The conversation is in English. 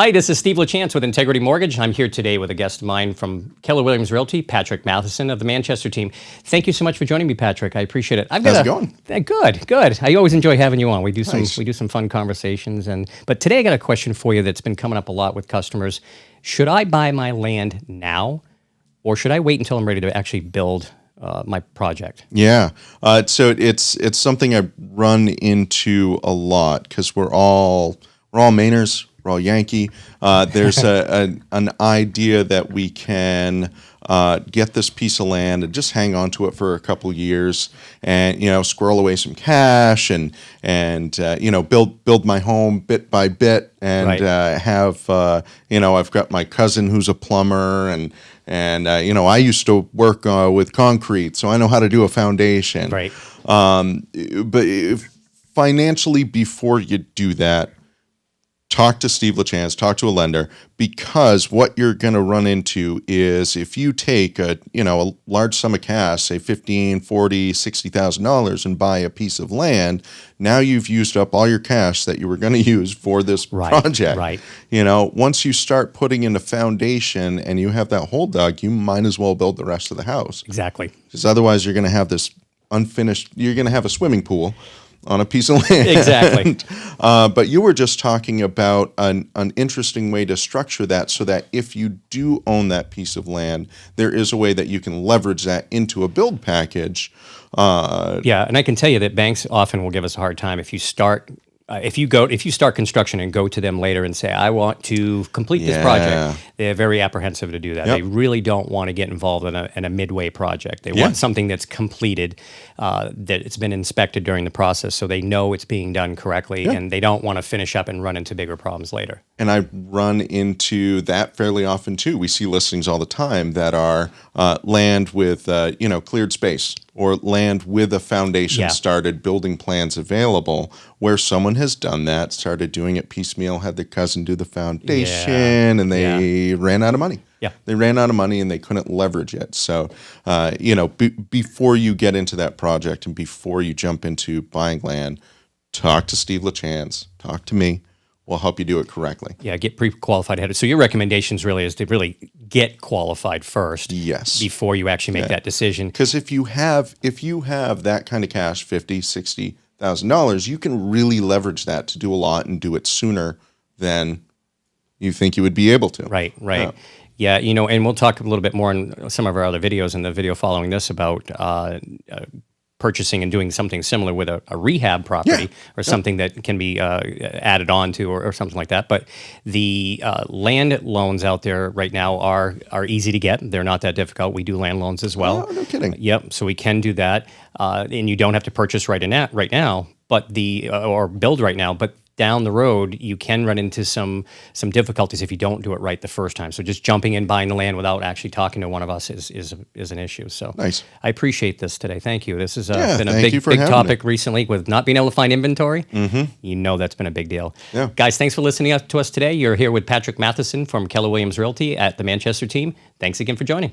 Hi, this is Steve Lachance with Integrity Mortgage. I'm here today with a guest of mine from Keller Williams Realty, Patrick Matheson of the Manchester team. Thank you so much for joining me, Patrick. I appreciate it. How's it going? Good. I always enjoy having you on. We do Nice. some fun conversations. But today I got a question for you that's been coming up a lot with customers. Should I buy my land now, or should I wait until I'm ready to actually build my project? Yeah. So it's something I run into a lot because we're all Mainers, we're all Yankee. There's an idea that we can get this piece of land and just hang on to it for a couple years, and squirrel away some cash and build my home bit by bit, and Right. I've got my cousin who's a plumber, and I used to work with concrete, so I know how to do a foundation. Right. But financially, before you do that, talk to Steve Lachance, talk to a lender, because what you're going to run into is if you take a large sum of cash, say $15,000, $40,000, $60,000, and buy a piece of land, now you've used up all your cash that you were going to use for this project. Right. Once you start putting in a foundation and you have that hole dug, you might as well build the rest of the house. Exactly. Because otherwise you're going to have this unfinished, you're going to have a swimming pool on a piece of land. Exactly. But you were just talking about an interesting way to structure that so that if you do own that piece of land, there is a way that you can leverage that into a build package. Yeah, and I can tell you that banks often will give us a hard time if you start construction and go to them later and say, I want to complete this project. They're very apprehensive to do that. Yep. They really don't want to get involved in a midway project. They want something that's completed, that it's been inspected during the process, so they know it's being done correctly, and they don't want to finish up and run into bigger problems later. And I run into that fairly often too. We see listings all the time that are land with cleared space, or land with a foundation started, building plans available, where someone has done that, started doing it piecemeal, had their cousin do the foundation, and they ran out of money. Yeah. They ran out of money and they couldn't leverage it. So, before you get into that project and before you jump into buying land, talk to Steve Lachance, talk to me. We'll help you do it correctly. Yeah, get pre-qualified ahead. So your recommendations really is to really get qualified first. Yes. Before you actually make that decision. Because if you have that kind of cash, $50,000, $60,000, you can really leverage that to do a lot and do it sooner than you think you would be able to. Right. Yeah, and we'll talk a little bit more in some of our other videos in the video following this about purchasing and doing something similar with a rehab property or something that can be added on to or something like that. But the land loans out there right now are easy to get. They're not that difficult. We do land loans as well. Oh, no kidding. Yep. So we can do that. And you don't have to purchase right now, but or build right now. But down the road, you can run into some difficulties if you don't do it right the first time. So just jumping in, buying the land without actually talking to one of us is an issue. So nice. I appreciate this today. Thank you. This has been a thank you big for having topic me. recently with not being able to find inventory. Mm-hmm. That's been a big deal. Yeah. Guys, thanks for listening to us today. You're here with Patrick Matheson from Keller Williams Realty at the Manchester team. Thanks again for joining.